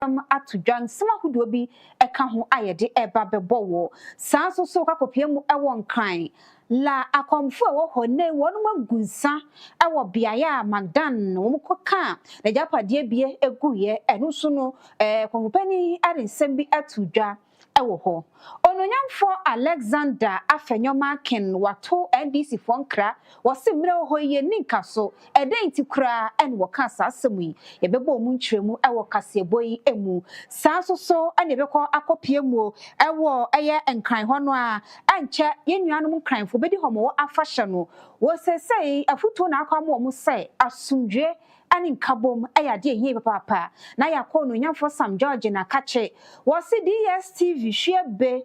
atudwan sema hudo bi eka ho ayede eba bebo wo saa so kwakopia mu ewo nkran la akomfo ewo ho ne wonu magunsa ewo biaya magdan wo mkoka na japade bie eguye enu so no kwakopani arensem bi atudwa ewo ho ononyamfo Alexander Afenyoma Ken wato NDC fonkra wose mre ho ye ninka so eden ti kura en wo ka asasemu yi yebebo mu ntwemu ewo kaseboyi emu saa so ane beko akopie mu ewo eye enkran ho no a anche yenuanum nkranfo bedi ho mo afahye no wo sesei afutu na akwamo mu se asumdwe ani nkabom ayade ehie papa na yakọ no nyamfo Sam George na kache wo se DSTV hwebe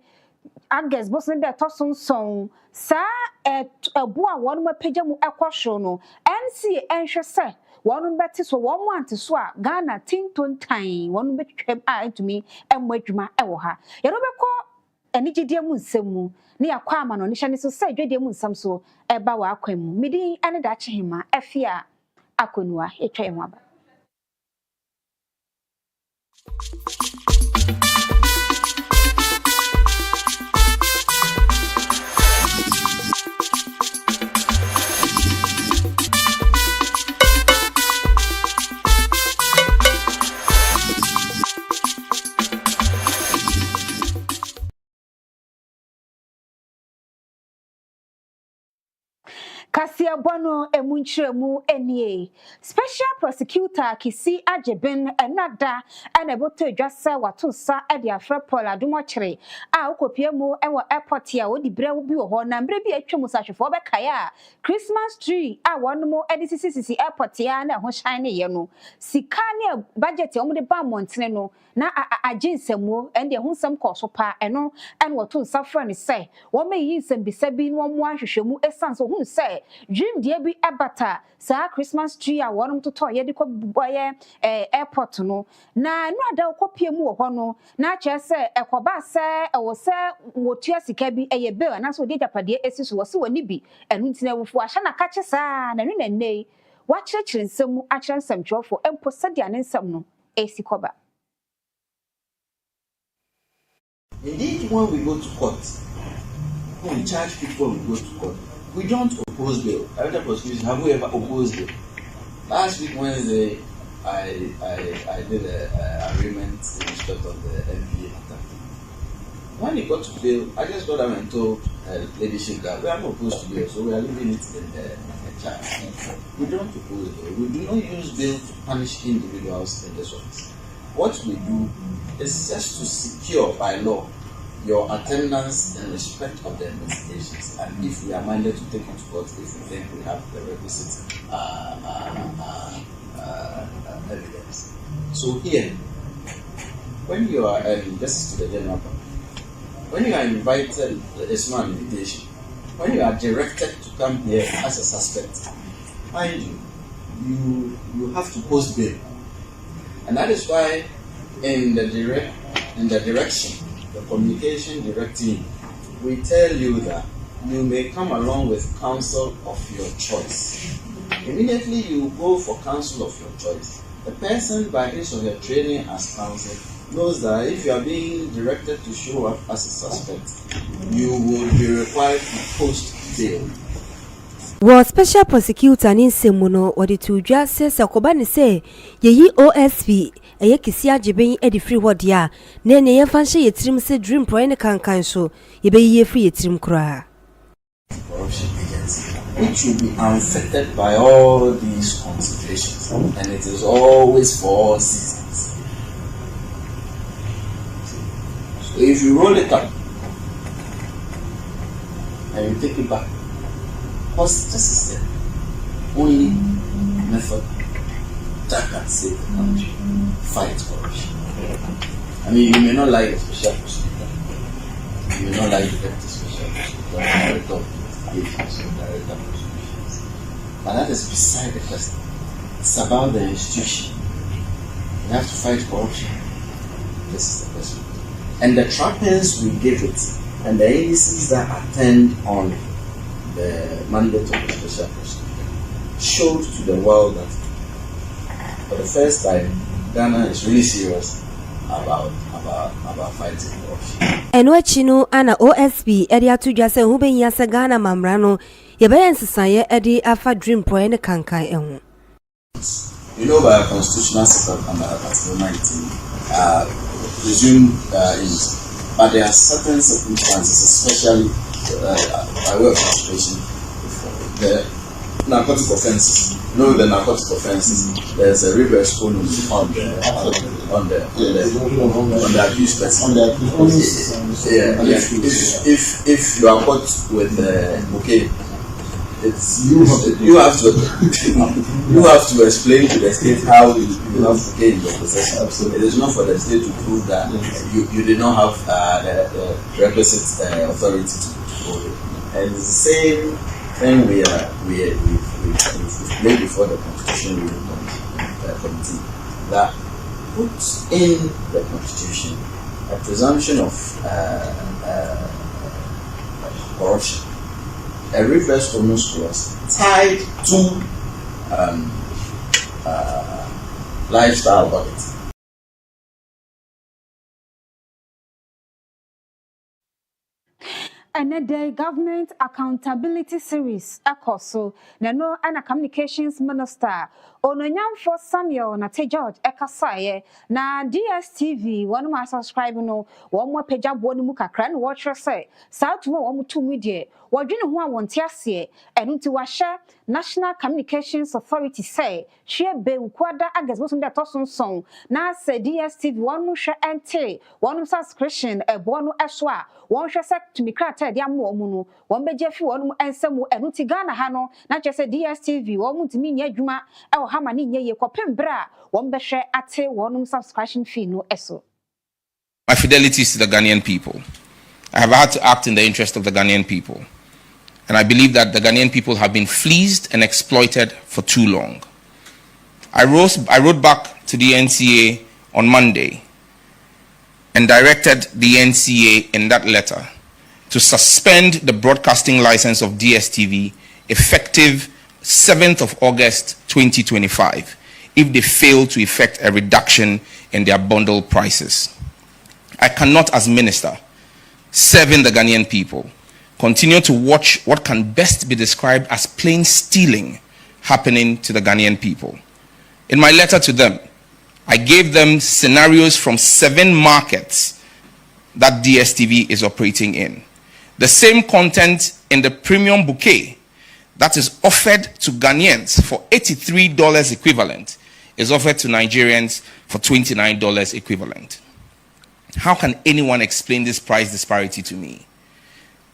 August bosun de tosun son sa ebo a wonu mapagya mu ekwohwo no NC enhwe se wonu beti so wonu ante so a Ghana tintontan wonu betwem a entumi emu adwuma ewo ha yero beko enigidie mu nsemu ne yakwa ama no ne hye ne so se dwedie mu nsam so eba wa akwam midi ane da chehema afia akonua etwa emu aba Kasie bono emunchiremu enie special prosecutor kisi ajeben enada eneboto edwasa watunsa ede afre Paul adumokyere a okopie mu ewo airport ya wodi brewu bi wo ho na mbre bi atwemu sahwefo bekaya Christmas tree a wonmo ede sisi airport ya na ho shine ye no sika ne budget omde ba montene no na aginsemu ende ho nsem koso pa eno en watunsa frɛ ne sɛ wo meyi nsem bisabi no mo ahwehwemu esan so hu sɛ dream dia bi abata sa Christmas tree a wonum toto ye de ko boye airport no na no ada okopie mu wo ho no na kye se ekoba se ewo se wotua sika bi eye bill na so de japade esiso wo se woni bi enu ntina wufu ahya na ka kye saa na nu na nei wa kyerɛkyerɛ nsɛm akyerɛ nsɛm twofo empo sadia ne nsɛm no esikoba. Indeed, when we go to court, when we charge people, we go to court. We don't oppose bail. Other prosecutors, have we ever opposed bail? Last week Wednesday, I did an agreement in respect of the MPA matter. When it got to bail, I just got up and told leadership that we are not opposed to bail, so we are leaving it in the charge. We don't oppose bail. We do not use bail to punish individuals in this office. What we do is just to secure by law your attendance in respect of the investigations, and if we are minded to take it to court, if we think we have the requisite evidence. So here, when you are, this is to the general public, when you are invited, it's not an invitation, when you are directed to come here as a suspect, mind you have to post bail. And that is why in the direction, the communication directive, we tell you that you may come along with counsel of your choice. Immediately you go for counsel of your choice. The person, by his or her training as counsel, knows that if you are being directed to show up as a suspect, you will be required to post bail. Well, special prosecutor in Semuno or the two just says Sakobani say, ye OSP, a yakisia jibin edi free word ya, nene ye fancy ye trim se dream pro any can cancel, ye be ye free trim cry. Corruption agency, which will be unaffected by all these considerations, and it is always for all seasons. So if you roll it up and you take it back, because this is the only method that can save the country, fight corruption. I mean, you may not like the special prosecutor, you may not like the deputy special prosecutor, director of investigations, or director of prosecutions, but that is beside the question. It's about the institution. You have to fight corruption. This is the question. And the trappings we give it, and the agencies that attend on the mandate of the special prosecutor showed to the world that for the first time, Ghana is really serious about fighting corruption. Eno achino ana OSB edi atudwa se hu benya se Ghana mamra no ye be ensesaye edi afa dream pro ne kankan ehu. You know, by a constitutional setup under Article 19, presumed innocent. But there are certain circumstances, especially by way of illustration, the narcotic offences. You know, the narcotic offences, there's a reverse bonus on the abuse person. Yeah. If you are caught with okay. You have to explain to the state how you have cocaine in your possession. It is not for the state to prove that you did not have the requisite authority to hold it. And it's the same thing we played before the Constitution Review Committee that puts in the Constitution a presumption of corruption. A reverse bonus clause tied to lifestyle budget. Another government accountability series ekoso nano ana communications minister ononyamfo Samuel na George ekasaye na DSTV one ma subscribe no one mo pagabo no mu kakra na watch say south mo one to media wadwene ho awonte ase enu ti wahye National Communications Authority say hwe be ukwada agasbo so de tosonson na say DSTV one hwe ente one subscription ebo no eso a one hwe say to mikrata dia mo mu no one beje fi one ensemu enu ti Ghana ha no na che say DSTV one mutimi nya adwuma e wo hama ni nya ye kopem bra one be hwe ate one subscription fee no eso. My fidelity is to the Ghanaian people. I have had to act in the interest of the Ghanaian people. And I believe that the Ghanaian people have been fleeced and exploited for too long. I wrote back to the NCA on Monday and directed the NCA in that letter to suspend the broadcasting license of DSTV effective 7th of August 2025 if they fail to effect a reduction in their bundle prices. I cannot, as minister, serving the Ghanaian people, continue to watch what can best be described as plain stealing happening to the Ghanaian people. In my letter to them, I gave them scenarios from 7 markets that DSTV is operating in. The same content in the premium bouquet that is offered to Ghanaians for $83 equivalent is offered to Nigerians for $29 equivalent. How can anyone explain this price disparity to me?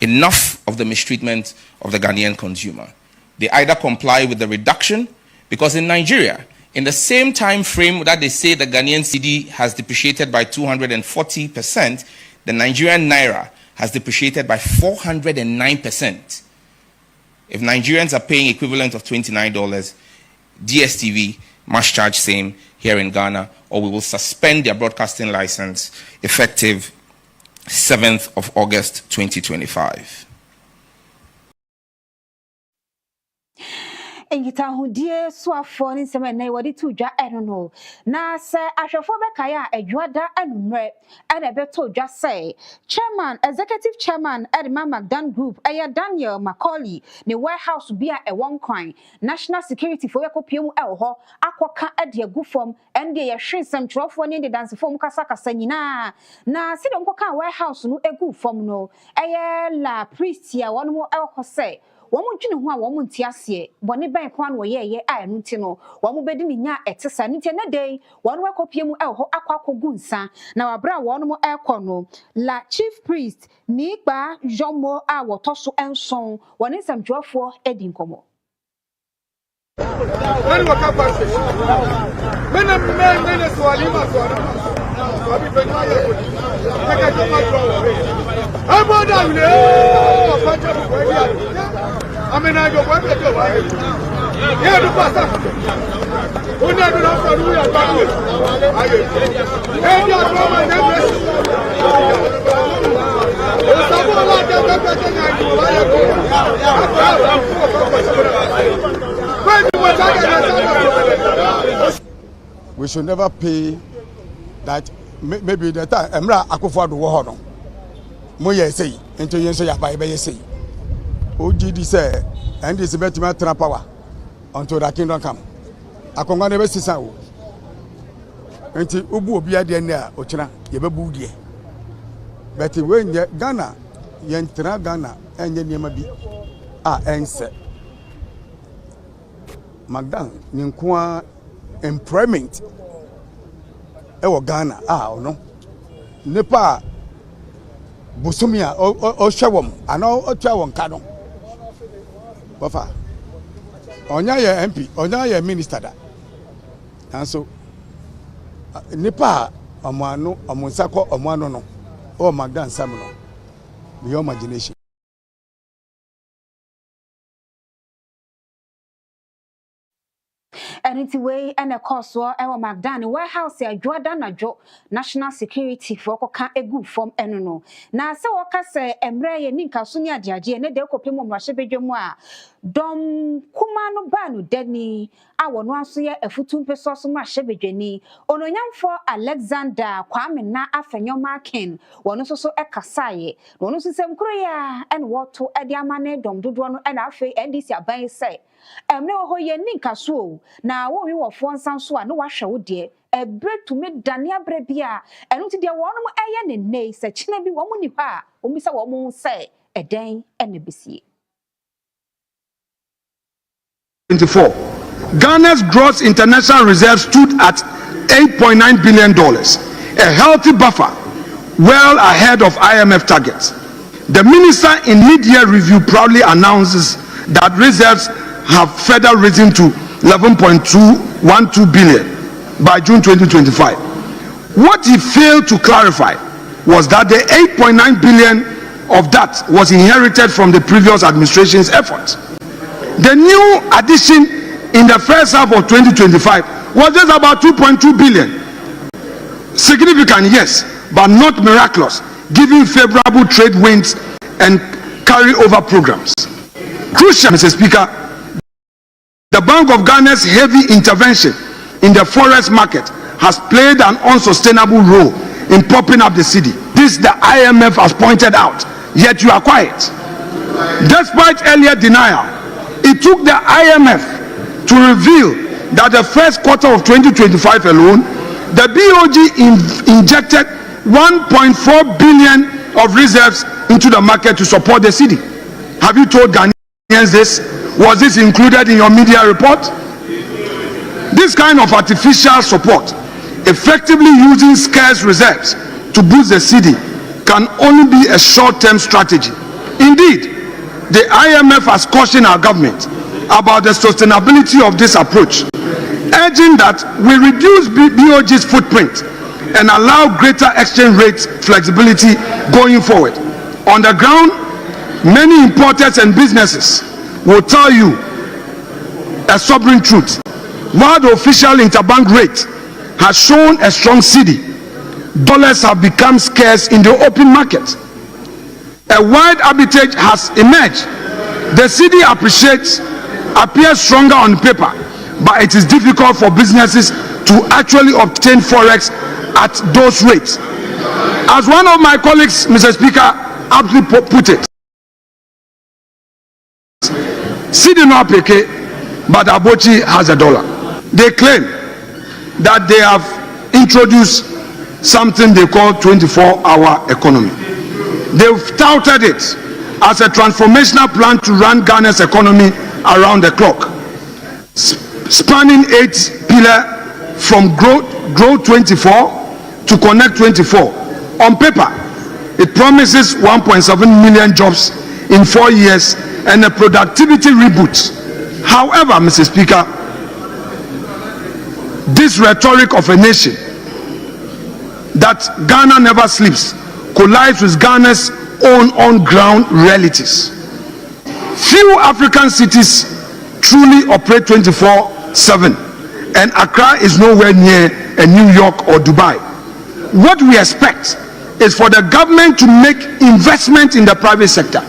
Enough of the mistreatment of the Ghanaian consumer. They either comply with the reduction, because in Nigeria, in the same time frame that they say the Ghanaian cedi has depreciated by 240%, the Nigerian naira has depreciated by 409%. If Nigerians are paying equivalent of $29, DSTV must charge same here in Ghana, or we will suspend their broadcasting license effective 7th of August 2025. Engita hodie soafo ni nsema na wadi tu dwa eno no na se ahwefo bekaya adwada anumre ana beto dwa say chairman executive chairman Edma Magdan Group aya Daniel Macaulay ne warehouse bia e won kwan national security for yakopiem e ho akoka ade agufom ende ye hwensem trofo ne de dance fom kasa kasa nyina na se de nkoka warehouse no egufom no eye la priest ya won mo e ho say womu dwene ho a womu ntiase bone ban kwan wo ye a enu nti no womu bedi ni nya etesa nti na dey wonu akopie mu ho akwakogu nsa na wabra wonu mo ekono la chief priest ni gba jomo a wotoso enson woni nsɛmdwofo edi nkomo when we come back men so alima so abi benwa ye ko make a come back I bought down there facha bu kwa amena go kwa pe to wa ye do pasa oni adu na so ru ya ba we aye e do do ma ne be o sabo la de pe na ni wa ye ko we should never pay that maybe the time Emra Akufo-Addo wo ho no mo ye sei ento yen so ya ba ye sei OGD say and this betima tra power until the kingdom come akongwa na be sisa o enti obu obi ade ne a okina ye bebu die but when Ghana yen tra Ghana enye niema bi a ense Magdan ninkwa employment ewo Ghana ono nipa busumi a o hwewom ana o twa won ka no bofa onya ye MP onya ye minister da anso nipa omano omunsako omano no o Magdan sam no be your imagination. Anyway, and a course or our Magdan warehouse ya Jordan na jo national security for ka egu form enono. Na se waka se emre ye ninka so ni agiagie ne de kopem mo hwebedwemu a dom kuma no ba no dani a wono aso ye afutum peso so ma hwebedwani ononyamfo Alexander Kwame na afanyoma ken wono so ekasaye wono so semkro ya en woto ade amane dom dodo no na afi NDC aban se emre ho ye ninka so na wo wi wo fo nsan so a no wahwe wo de ebretu me dane abre bia eno ti de wono eye ne nei se kina bi wo mu ni ha o mi se wo mu se eden ene besie 24. Ghana's gross international reserves stood at $8.9 billion, a healthy buffer, well ahead of IMF targets. The minister in mid-year review proudly announces that reserves have further risen to 11.212 billion by June 2025. What he failed to clarify was that the 8.9 billion of that was inherited from the previous administration's efforts. The new addition in the first half of 2025 was just about 2.2 billion. Significant, yes, but not miraculous, given favorable trade winds and carryover programs. Crucial, Mr. Speaker, the Bank of Ghana's heavy intervention in the forest market has played an unsustainable role in propping up the city. This the IMF has pointed out, yet you are quiet. Despite earlier denial, it took the IMF to reveal that the first quarter of 2025 alone, the BOG injected 1.4 billion of reserves into the market to support the city. Have you told Ghanaians this? Was this included in your media report? This kind of artificial support, effectively using scarce reserves to boost the city, can only be a short-term strategy. Indeed, the IMF has cautioned our government about the sustainability of this approach, urging that we reduce BOG's footprint and allow greater exchange rate flexibility going forward. On the ground, many importers and businesses will tell you a sobering truth. While the official interbank rate has shown a strong cedi, dollars have become scarce in the open market. A wide arbitrage has emerged. The cedi appears stronger on paper, but it is difficult for businesses to actually obtain forex at those rates. As one of my colleagues, Mr. Speaker, aptly put it, cedi no apeke, but Abochi has a dollar. They claim that they have introduced something they call 24-hour economy. They've touted it as a transformational plan to run Ghana's economy around the clock, spanning 8 pillars from Grow 24 to Connect 24. On paper, it promises 1.7 million jobs in 4 years and a productivity reboot. However, Mr. Speaker, this rhetoric of a nation that Ghana never sleeps collides with Ghana's own on-ground realities. Few African cities truly operate 24/7, and Accra is nowhere near a New York or Dubai. What we expect is for the government to make investment in the private sector,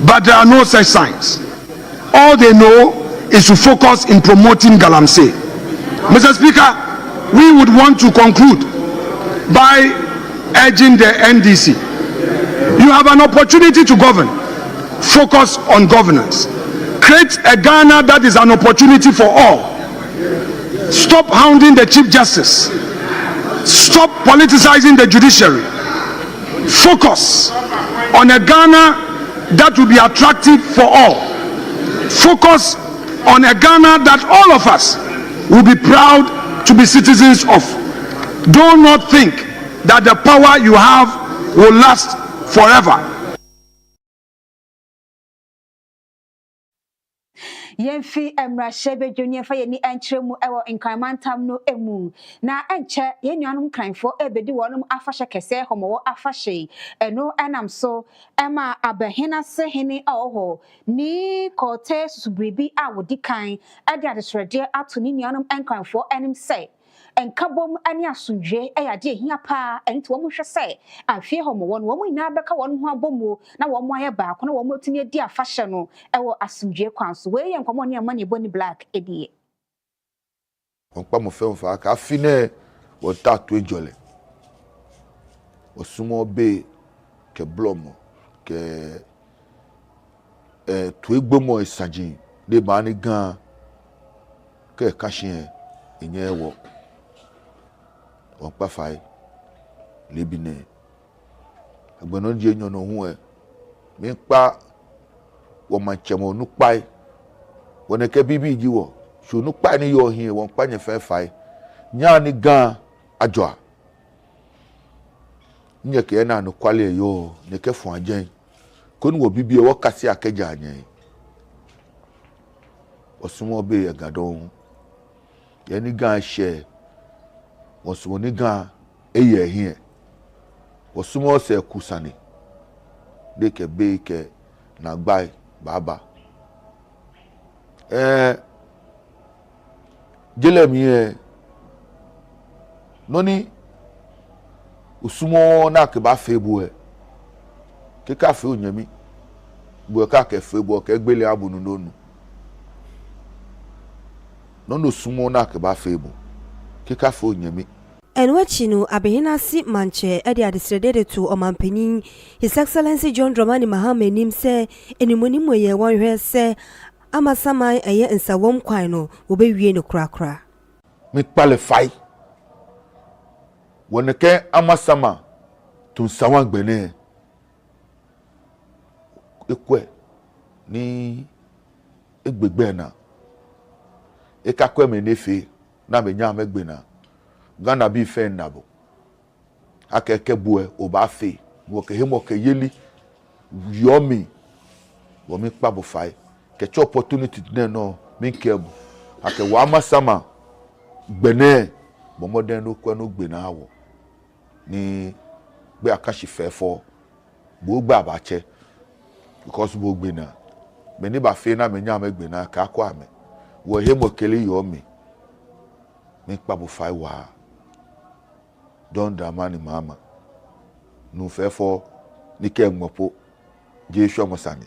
but there are no such signs. All they know is to focus in promoting Galamsey. Mr. Speaker, we would want to conclude by urging the NDC. You have an opportunity to govern. Focus on governance. Create a Ghana that is an opportunity for all. Stop hounding the Chief Justice. Stop politicizing the judiciary. Focus on a Ghana that will be attractive for all. Focus on a Ghana that all of us will be proud to be citizens of. Do not think that the power you have will last forever. Yemfi emrashebe jonie fa ye ni enkyeremu ewo nkranmantam no emu na enche ye nuanum kranfo ebedi wonum afahye kese homowo afahye eno enam so ema abahena se hene awo ni kote susubribi a wodi kan ade adesrede ato ni nuanum enkranfo enim se enkabom ani asundwe eyade ehia pa enti wo hwe se afie homowo no wo nyina beka won ho abomu na wo mo aye ba ko na wo motumi adi afahye no ewo asundwe kwanso we ye nkomo ne amane boni black edie onpa mo fe fa ka fine wo ta to ejole osumo be ke blomo ke to egbomo isajin de ba ni gan ke kashin enye wo onpa fai lebine agbono die enyo no hu mi pa wo ma chemo nu pai wona ke bibi ji wo so nu pai ni yo hin won pa nye fe fai nya ni gan ajoa nye ke na no kwale yo ne ke fun ajen ko nu wo bibi e wo kase akeja anyen osumo be egadon ye ni gan she osumo ni gan eye hin osumo se kusani de ke be ke na gbai baba jelemi noni usumo na ke ba febu ke ka fe onyami bu ka ke febu ke gbele abunu nonu nono sumo na ke ba febu ke ka fe onyami Enwachi no abehina si manche edi adisredede to omanpenin His Excellency John Dramani Mahama nim se enimonimu ye wonhwe se amasaman eye nsawom kwan no obewie no krakra mi pale fai woneke amasama tun sawan gbene ekwe ni egbegbe na ekakwe me nefe na me nya megbena Ghana bi fe nabo akeke bue oba fe wo ke hemo ke yeli yomi wo mi pa bo fai ke cho opportunity den no mi kebu ake wa masama gbene bo modern no kwa no gbena awo ni gbe akashi fe fo bo gba ba che because bo gbena me ni ba fe na me nya me gbena ka kwa me wo hemo kele yomi mi pa bo fai wa Don Dramani Mahama no fefo ni ke ngwopo je hwe mosani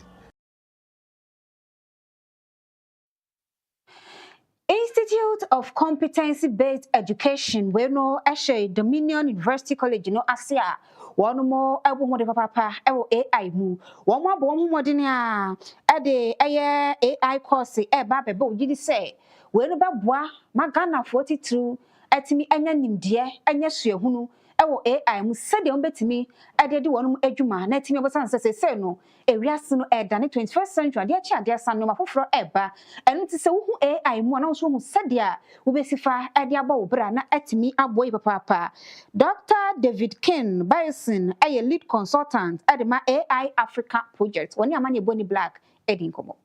Institute of Competency-Based Education we no ehye Dominion University College no asia wonu mo ebu mo de papa ewo AI mu won mo abo mo modene a de eye AI course e ba bebe ogidi se we no ba boa magana 42 etimi anya nimde anya suahunu ewo AI mu sede on betimi de wonum adwuma na etimi obosan se no ewiase no eda ne 21st century de achi ade asan no mafoforo eba enu ti se wo hu AI mu na so hu sede a wo besifa de aba wo bra na etimi aboyi papa Dr. David King Bison aye lead consultant at the AI Africa project woni amanye boni black edin komo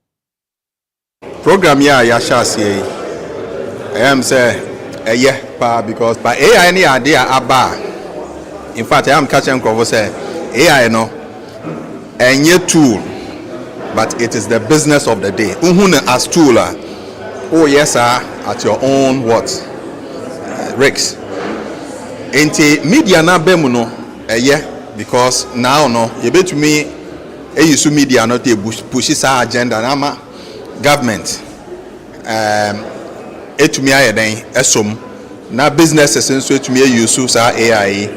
program ya shase I am say because by AI any idea aba in fact I am catching cover say AI no enye tool but it is the business of the day uhun as tool oh yes sir at your own what risks enti media na bemu no because now no you bet me use media no dey push sa agenda na ma government etumi ayeden esom na businesses nso etumi use sa AI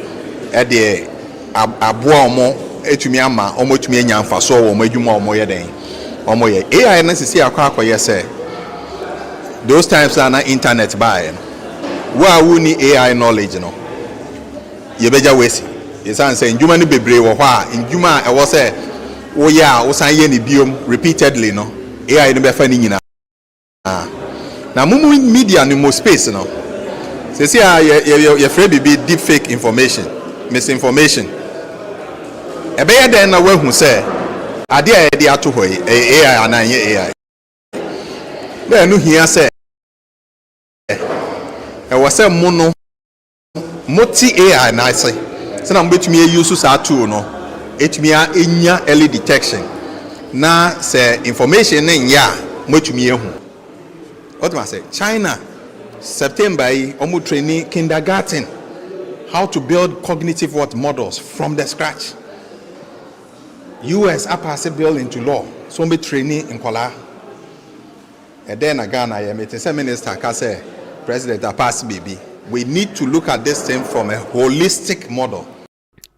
ɛde aboa ɔmo etumi ama ɔmo etumi anya mfaso wɔ ɔmo adwuma ɔmo yɛ den ɔmo yɛ AI na sisi akɔyɛ sɛ those times na internet buy wo a wo ni AI knowledge no yɛbɛgya wesi yɛsan sɛ ndwuma no bebree wɔ hɔ a ndwuma a ɛwɔ sɛ woyɛ a wosan yɛ ne biom repeatedly no AI no bɛfa ne nyina na mumu media no mo space no sisi a yɛfrɛ bibi deep fake information misinformation ɛbɛyɛ den na wahu sɛ ade a yɛde ato hɔ yi AI anan yɛ AI na ɛno hia sɛ ɛwɔ sɛ mo no moti AI na ase sɛ na mbetumi use saa tool no etumi enya early detection na sɛ information ne nya motumi ehu otuma sɛ China September yi omo training kindergarten how to build cognitive models from the scratch. US apase bill into law so be training in kola and then again I am a minister ka say president apase baby we need to look at this thing from a holistic model.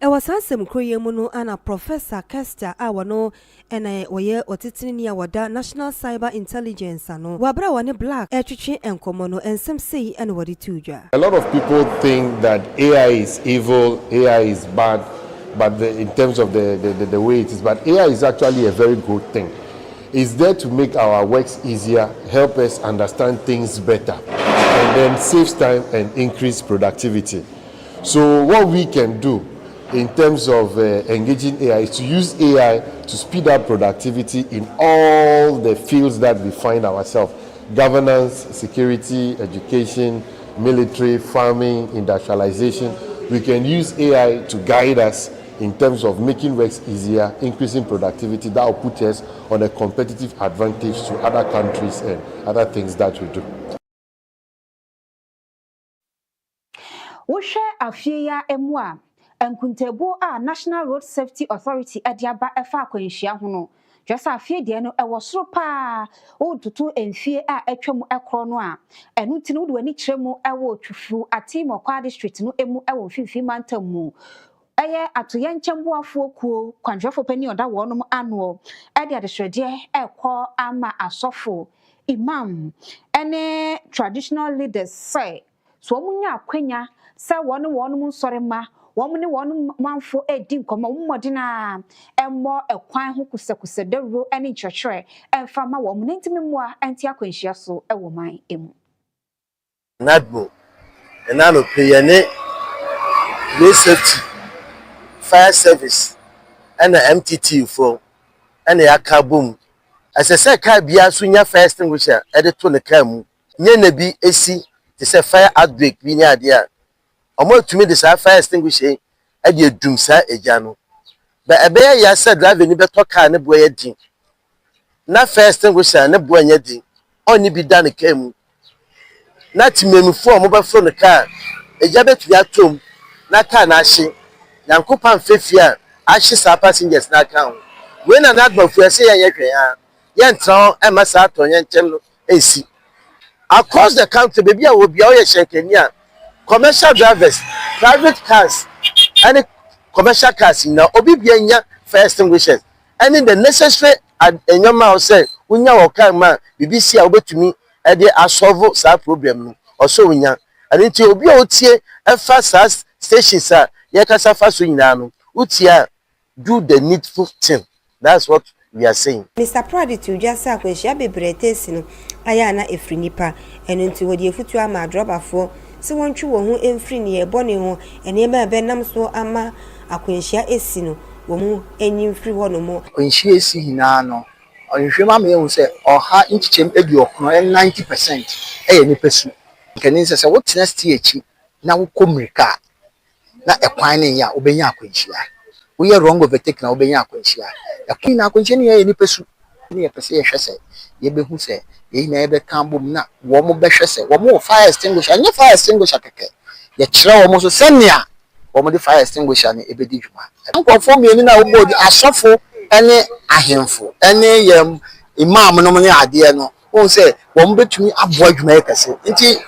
Ewa sansem kroye mu no ana Professor Kester awano ena woye otitini ya wada National Cyber Intelligence ano wabra wane black etwetwe enkomo no ensem sei ena wadi tudwa. A lot of people think that AI is evil, AI is bad, but in terms of the way it is, but AI is actually a very good thing. It's there to make our works easier, help us understand things better, and then saves time and increase productivity. So what we can do in terms of engaging AI is to use AI to speed up productivity in all the fields that we find ourselves: governance, security, education, military, farming, industrialization. We can use AI to guide us in terms of making works easier, increasing productivity. That will put us on a competitive advantage to other countries and other things that we do. Woshe afia emwa enkuntebo a National Road Safety Authority adiaba efa akwanhia ho no jwasa afie de no ewo soro pa o tutu enfie a etwam ekro no a enu ti no de wani kyeremu ewo twufu atimo kwa district no emu ewo fifi mantam mu eye atoye nkyemboafo kuo kwanjwafo pani oda wonum ano e de adesrede ekọ ama asofo imam ene traditional leaders say so omunya akwanya say wonum nsorema womne wonum manfo edi nkoma mmodina emmo ekwan ho kusakuse dawro ene nkyerkyere emfa ma womne ntimemua enti akwanhia so ewo man emu nadbo enano peyane road safety fire service and MTT for and yaka boom as I say car bia so nya fire extinguisher e de to ne car mu nya na bi esi te say fire outbreak bi nya ade a omo tumi de say fire extinguisher e de dum sa eja no ba ebe ya say driver ni beto car ne bo ya din na fire extinguisher ne bo nya din oni bi da ne car mu na timenu fo mo ba fro ne car eja betu ya tom na car na ahye Yankopan fefia ahye sa passengers na kan we na nadbafu ese ye hwen a ye ntran e ma sa atonye nchem no esi across the country baby a obi a o ye shenkani a commercial drivers private cars and commercial cars na obi bia nya fire extinguishers and the necessary enyoma o say unya wo kan ma BBC a obetumi e de asolve sa problem no o so unya and nti obi a otie e fa sa stations a Yakasa faso nyinano utia do the needful thing. That's what we are saying. Mr. Pradity ujasa akwenhia bebrete si no aya na efri nipa eno nti wodi efutu ama drobafo se wontwe wo ho emfri ne ebone ho ene ema be nam so ama akwenhia esi no wo mu enyimfri ho no mo akwenhia esi hinano onhwema me hu se oha nchichem edi okno 90% eye nipasu nkani se wotena stie echi na wo komirika na ekwan ne ya obenya akwanhia wo ye wrong overtake na obenya akwanhia ekwan na akwanhia ne ye nipasu ne ye pese ye hwese ye behu se ye na ye be kambom na wo mo be hwese wo mo fire extinguisher anya fire extinguisher keke ye kire wo mo so senia wo mo de fire extinguisher ne ebedi dwuma nkofo mieni na wo bodi asofo ene ahemfo ene ye imam no mo ne ade no wo se wo mo betumi aboa dwuma ye kese nti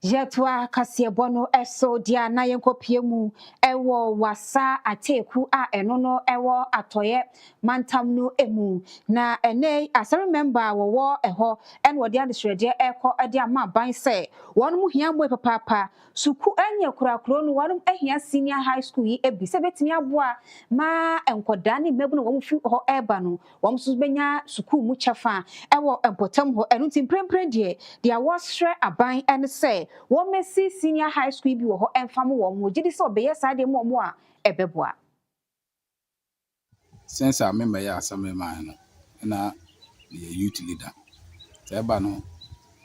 Jetwa kasiebono eso dia na yenkopiemu ewo wasa ateku a enono ewo atoye mantamno emu na ene asem member wo eho en wodi adesrede eko ade ama ban se wonum hia mo papa suku anya kurakuro no wonum ahia senior high school yi ebi se betimi aboa ma enkoda ne mebu no wo fi ho eba no wo mso benya suku mu chefa ewo empotam ho enu timprempre dia wosre aban en se wo mesi senior high school bi wo ho enfam wo mo gidi se obeye sade mo a ebeboa since I remember ya asame man no na the youth leader eba no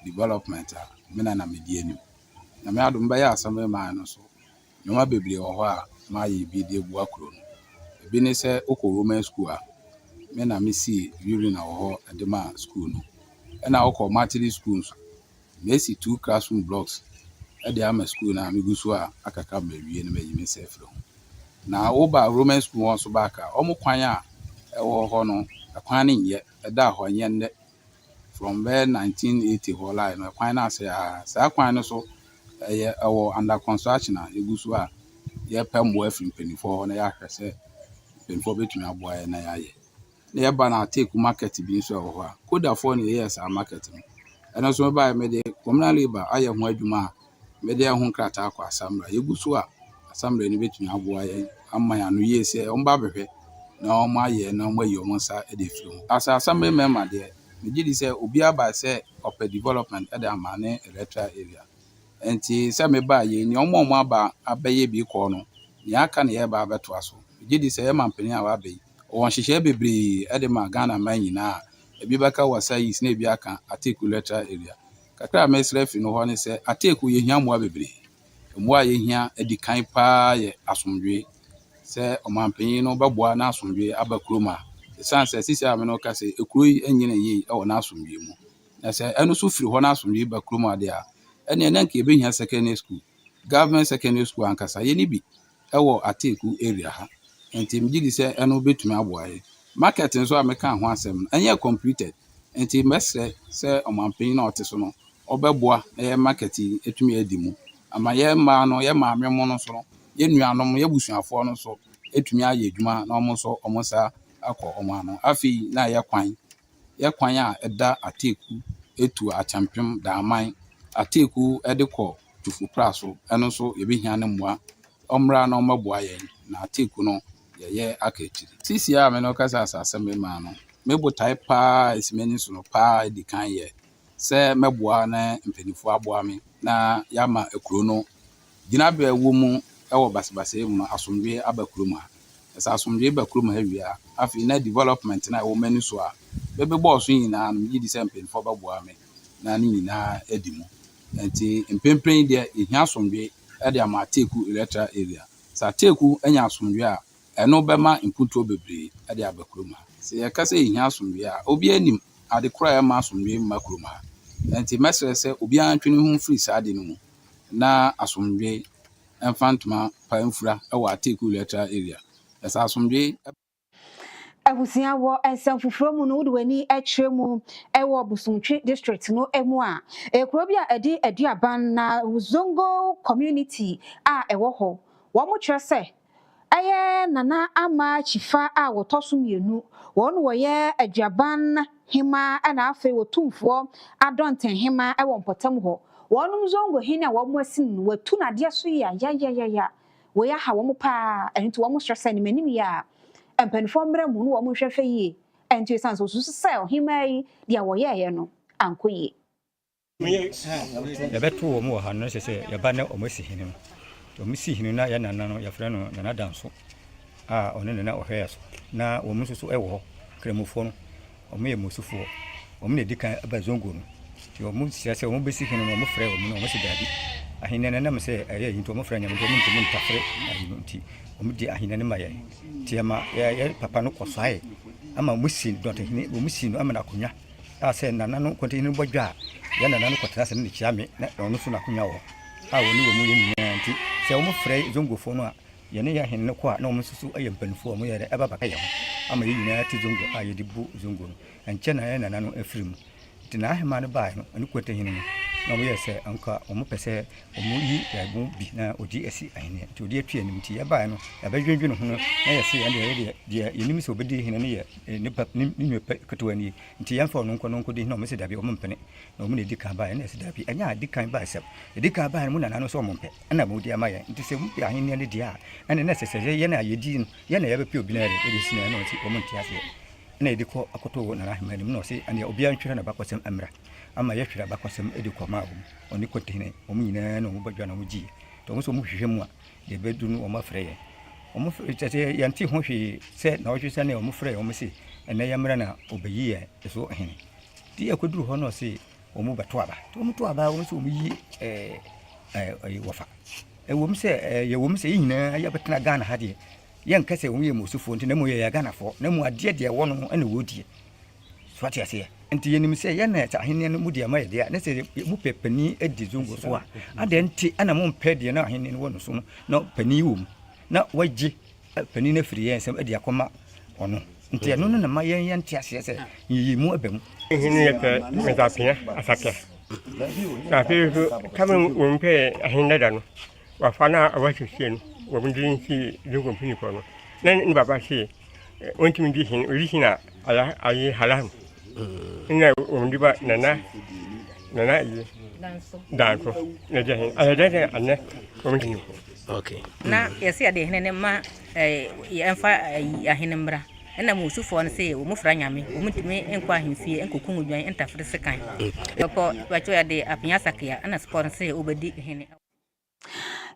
development me na medie nim na me adom ba ya asame man no so no ma bebre wo ho a ma ye bi de gu akro no ebi ne se okọ Roman school a me na me si urine wo ho de ma school no na okọ Martin schools me si 2 classroom blocks de ama school na me gu so a akaka ma wie ne ma yi me se fro na oba Roman school won so baka omo kwan a ewo ho no kwan ne ye da ho nye nde from 1980 ho line no kwan na say sa kwan no so ewo under construction a egu so a ye pembo afrim penifo na ya hwese penifo betumi aboa ye na ya ye na ye ba na take market bi so ho a koda for ne yes a market no eno so ba me de communal labor aye ho adwuma me de ho krata akwa asamra egu so a asamra ni betumi aboa ye amma ya no ye se omba behwe na ọma ye na ọma ye ọmọ sa e de firi ho asa asambe mema de me gidi se obi aba se ope development e de amane electoral area enti se me ba ye ni ọmọ aba abaye bi ko no ni aka na ye ba abeto aso me gidi se ye mampani a wa bayi won hyehyɛ bebre e de ma Ghana man nyina ebi baka wasa yi na ebi aka Ateku electoral area kakra me srefi no ho ne se Ateku ye hia mo bebre mo a ye hia edikan pa ye asomdwe se omampanyin no beboa na asomdwe abakroma sanse sisi ame no ka se ekuro enyina yi e wo na asomdwe mu na se eno so firi ho na asomdwe bakroma de a ene na nke ebehia secondary school government secondary school ankasa ye ni bi e wo Ateku area ha enti mgidi se eno betumi aboa ye market nso ameka ho asem enye completed enti mesre se omampanyin na oteso no obeboa na ye market etumi adi mu ama ye ma no ye ma amemo no so no ye nuanom ye busuafo no so etumi aye adwuma na omo so omo sa akọ omo ano afi na ye kwan a eda Ateku etu achampem da aman Ateku edekọ tufu praso eno so ye behia ne moa omra na omaboa ye na Ateku no ye akachiri sisi a me no kasa asase me ma no mebutai pa esimeni so no pa edikan ye se meboa na mpenifo aboa me na yama ekuro no ginabe wo mu ewo basbase mu asomdwe abakroma esa asomdwe bakroma hawia afi na development na wo mani so a bebe boss nyina no gidi se mpenfo baboa me na ni nyina edimu enti mpempren de ehia asomdwe e de ama Ateku electoral area sa Ateku enya asomdwe a eno bema imputo bebre e de abakroma se ye kase ehia asomdwe a obi anim ade kora e ma asomdwe makroma enti mesere se obi antwene hu free sade no mu na asomdwe enfantma paimfura ewa Ateku electoral area esa asomdwe abusia wo ensem fufuro mu no wode wani akire mu ewo Busuntwe district no emu a ekuro bi a edi aduaban na Zongo community a ewo ho wo mo kire se aye nana ama chifa a wotoso mienu won wo ye aduaban hima ana afa wotumfo adonten hima ewo mpotam ho wonum Zongo hina wo mo asin no watu na de so ya wo ya ha wo mo pa enti wo mo stress ni manim ya empenfo mre mu no wo mo hwehwe yi enti sanso susu sel hima yi dia wo ye no ankoye ya beto wo mo ha no sese ya ba ne o mo si hinu o mo si hinu na ya nana no ya frɛ no nana danso a one nana o hwe so na wo mo susu ewo kremufo no o mo ye musufo o mo ne dikan aba Zongo no ti o mo siase o mo besi hinu no o mo frɛ o mo no o mo si dadi ahina na me se aya yi to mo frɛ nya mo ntimi ntafre ayi no ti o mo di ahina ne ma ye ti ama ya papa no kosae ama mo si dɔte hini o mo si no ama na konya a se nana no kontini bodwa ya nana no kotena se ne chiame na ono so na konya wo a woni wo mo ye nyina nti se o mo frɛ Zongo fo no a ye ne ya hene ko a na o mo susu aye mpanfo o mo ye eba baka ye ho ama ye nyina ti Zongo a ye di bu Zongo no enche na ya nana no afirim ti na ahema no bae no ani kwete hini no na mo yɛ sɛ anka ɔmo pɛ sɛ ɔmo yi ɛmo bi na odi asi ahene nti odi atwa anim nti yɛbaa no yɛbɛdwendwene ho no na yɛsɛ ɛne deɛ yɛnim sɛ obɛdi hene no yɛ nipa ne nnipa ketewa nie nti yɛmfa ɔno nkɔ di hene ɔmo sɛ dabi ɔmo mpene na ɔmo na ɛdi kan baa ɛna ɛsɛ dabi ɛnyɛ adi kan baa sɛm ɛdi kan baa no mu nana no sɛ ɔmo mpɛ ɛna mo di ama yɛn nti sɛ mo pɛ ahene no deɛ a ɛne na ɛsɛ sɛ yɛn a yɛdi no yɛn na yɛbɛpɛ obi no ɛde si na ɛna ɔmo nte aseɛ na yɛde kɔ akɔtɔ nana ahema anim na ɔsɛ ɛneɛ obiara ntwerɛ na bakɔsɛm mmra ama yɛhwerɛ bakɔsɛm ɛde kɔ maa wɔm ɔne kɔntene ɔmo nyinaa na ɔmo badwa na ɔmo gyiɛ nti ɔmo sɛ ɔmo hwehwɛ mu a yɛbɛdu no ɔmo afrɛ yɛn ɔmo kyɛ yɛnte ho hwee sɛ na ɔhwɛ sɛ ne ɔmo frɛ ɔmo se ɛnɛ yɛmmra na ɔbɛyi yɛ ɛso hene nti yɛkɔduru hɔ no ɔse ɔmo bɛto aba nti ɔmo to aba ɔmo sɛ ɔmo yi wɔfa ɛwɔm sɛ yɛ nyinaa yɛbɛtena Ghana ha deɛ yɛnka sɛ ɔmo yɛ mɔsofoɔ nti na mu yɛ Ghanafoɔ na mu adeɛ deɛ wɔ no ɛna wɔdie so ate aseɛ nti yɛnim sɛ yɛna ɛsɛ ahenneɛ no mu deɛ ma yɛdeɛ a na sɛ mu pɛ pani adi zongo so a adɛ nti ana mo mpɛ deɛ na ahenneɛ no wɔ no so no na pani wɔ mu na wagye pani no afiri yɛn nsɛm adi akɔma ɔno nti ɛno no na ma yɛnte aseɛ sɛ yiyi mu aba mu hene yɛ pɛ mesapea asapea na afei so kama wɔm pɛ ahenneɛ da no wafa no a wɔahwehwɛ no wɔm de nsi zongo mpanyimfoɔ no na ne baba se wɔntumi di hene ɔdi hene a ayɛ halal ina wndi ba nana yi danso na jahin ayada anne wndi okay na yesi ade hene ne ma yɛmfa ahene mbra na mo sufo no se wo mo fra nyame wo mutumi enkwa ahemfie enkokun odwan entafre sekan ko wacho yade apenya sakia na sport se obedi hene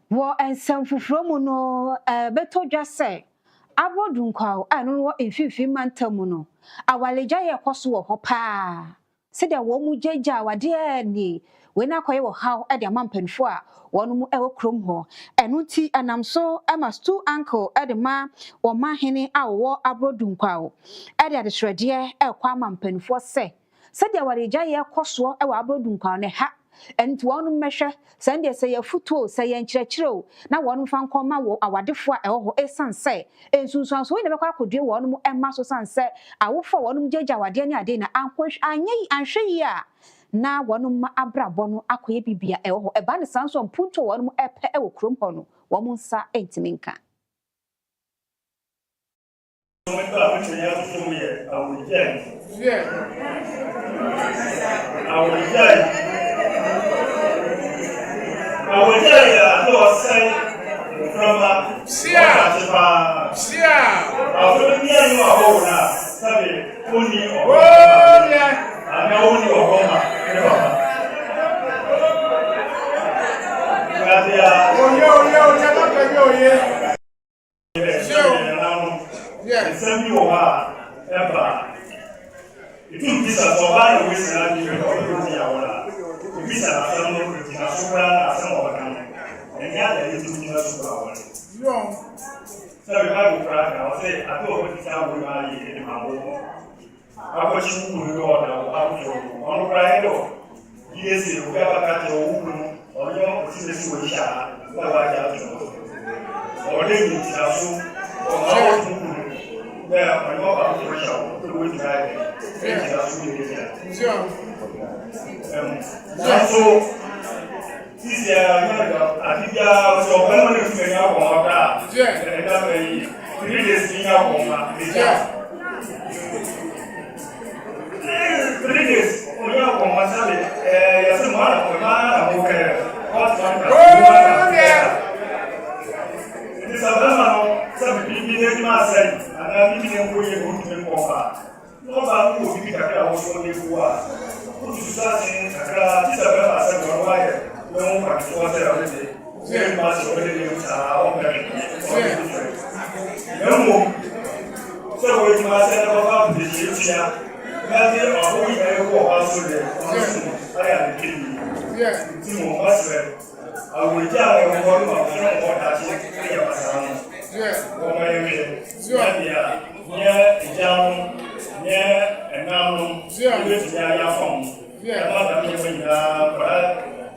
wo ensam fufuro mu no beto dwa se abrodunkwa anu wo emfifi mantamu no awaleja ye kwaso wo hopa se de wo mu jeja wade ani we na koye wo haw e de amampanfo a wonu mu e wo krom ho enu ti anamso ema stu uncle e de ma wo mahene a wo abrodunkwa e de adesrede e kwa amampanfo se de awaleja ye kwaso e wo abrodunkwa ne ha enti wonu mehwe sande se ya futuo se ya nkyerɛkyerɛw na wonu fa nkɔma wo awadefo a ɛwɔ hɔ esanse ensunsuanso we ne bɛkɔ akodue wonu mu ɛma so sanse awofo wonu mu gyegya wade ne ade na anhwɛ yi a na wonu ma abrabɔ no akoye bibia ɛwɔ hɔ ɛba ne sanso mpunto wonu mu ɛpɛ ɛwɔ krom hɔ no wɔn nsa entimi nka I will tell you that I was saying from I will be you a whole now. Only I know only a woman. Send you ever. It took this as a while with the bisa asam na sukura asam obakan enya da yitu na sukura wani yo sabe ba ku praka o se ato o ti sa wo ma yi ni ma bo ako chi ku ru o da o ha ku o no pra edo yesi o ga ka te o wu no o yo o ti se wo sha wa wa ja to o de ni ti asu o ma o ku be o yo ba ku sha o to wo ti ga e ti asu ni ti ya so this Adibia so when we finish our water, that way 3 days in our home. 3 days on your home, Sally. Yes, man, okay. It is a man, some people in my side, and I'm going to be over. No one will be a house only who are. Using Isabella as a wire, no one was there. Very much already no more. So we must have about the future. Nothing or we ever also there. I am kidding. Yes, Timo must have. I will tell you what I think. Yes, oh my yeah, and now this is phone. Yeah,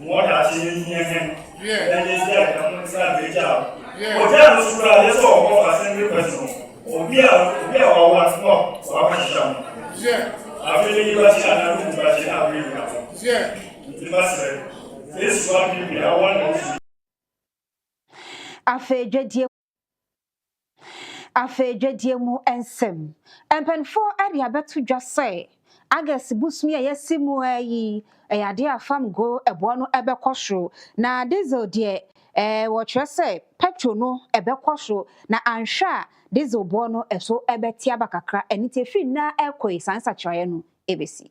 what I see here. Yeah, that is the job. Yeah, that's all. I send you question. We are one more. Yeah, I really got you. Yeah, afedwadie mu ensem empenfo ade abeto dwa se August busumi yesimu yi eyade afam go ebo no ebekosho na diesel de wo kire se petrol no ebekosho na anhwa diesel bo no eso ebeti abakakra enite fi na ekoi sansa kire no ebesi.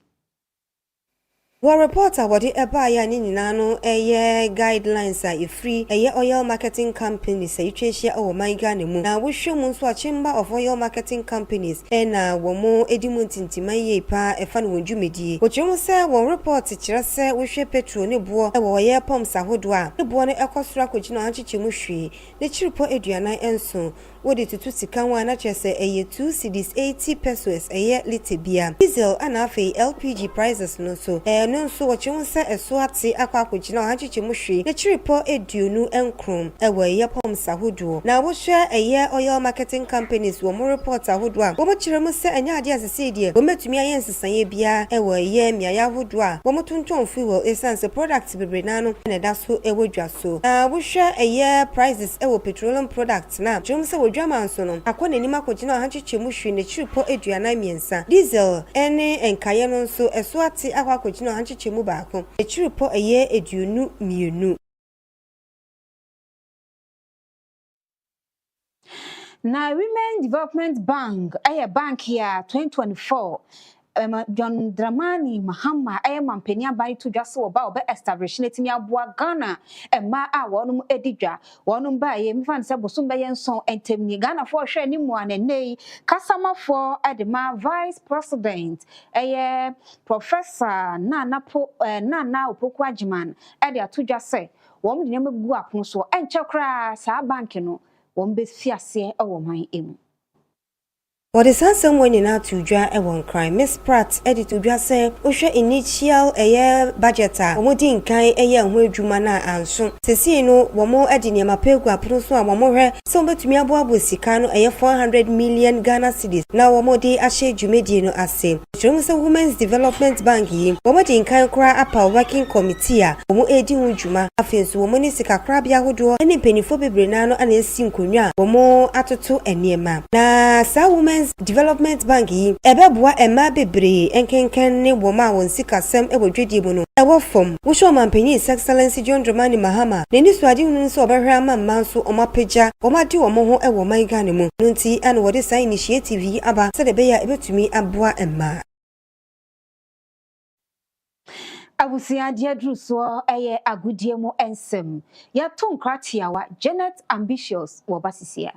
One reporter wadi eba ya ni nyina no guidelines a free oil marketing companies etwehia o maiga ne mu na wo hwemu nso a chamber of oil marketing companies na wo mo edimu ntintima ye pa efa no wondwumedie wo kyeremu se won report kire se wo hwe petrol ne bo wo oil pumps ahodo a ne bo no ekosoro akogina anchechemu hwe ne chiripo aduanan enso wo de tutu sika wa na kyerese 2 cedis 80 pesos liter bia diesel ana afi LPG prices no so no nso wo se eso ate akogina anchechemu hwe ne chiripo eduonu enkrom wo pumps ahodo na wo hwe oil marketing companies wo mo report ahodo a wo mo kyeremu se anya ade asese die wo metumi ayensesan bia wo miaya ahodo a wo mo tonton fuel essence products bebre na no na da so dwa so na wo hwe prices wo petroleum products na kyeremu se wodwama nso no akona nima akogina anchechemu hwe ne chiripo eduana miensa diesel ene enkaye no nso eso ate akogina anchechemu baako e chiripo eduonu mienu. Na Women Development Bank bank ya 2024 John Dramani Mahama mampeni abai to dwa so oba oba establish netimi aboa Ghana emma a wonum edidwa wonum ba ye mfan se bosom be yenson entemni Ghana for hwe ni mu anenei kasamafo edema vice president professor Nana Opoku Ajiman ede atodwa se wom de nemagu apon so enche kra sa bank no wom be fiase ewo man emu. What is handsome when you now to draw a one crime? Miss Pratt, edit to draw say, Osha initial budgeta, Omodin kind where Jumana and so. Sesino, one more adding my pegua, Proso, one more, so but me aboa Sicano, 400 million Ghana cedis. Now, one more day, Ashe Jumediano assay. Jones a Women's Development Bank, Omodin kind cry up our working committee, Omo Edi Juma, Afins, Womani Sika Crabia Hodo, any penny for Brenano and a Sincunia, Omo Atoto and Niema. Na sa women Development Bank ebeboa ema bebre enkenken ne woma won sikasem ewodwedie mu no ewo fom wo show mampani His Excellency John Dramani Mahama ne ni suade hunu nso obehwe ama manso omapeja omade omo ho ewo maiga ne mu nti an wode sign initiative aba se de be ya ebetumi aboa ema Abusia dia druso agudie mu ensem ya tonkratiawa Janet Ambitious wo basisia.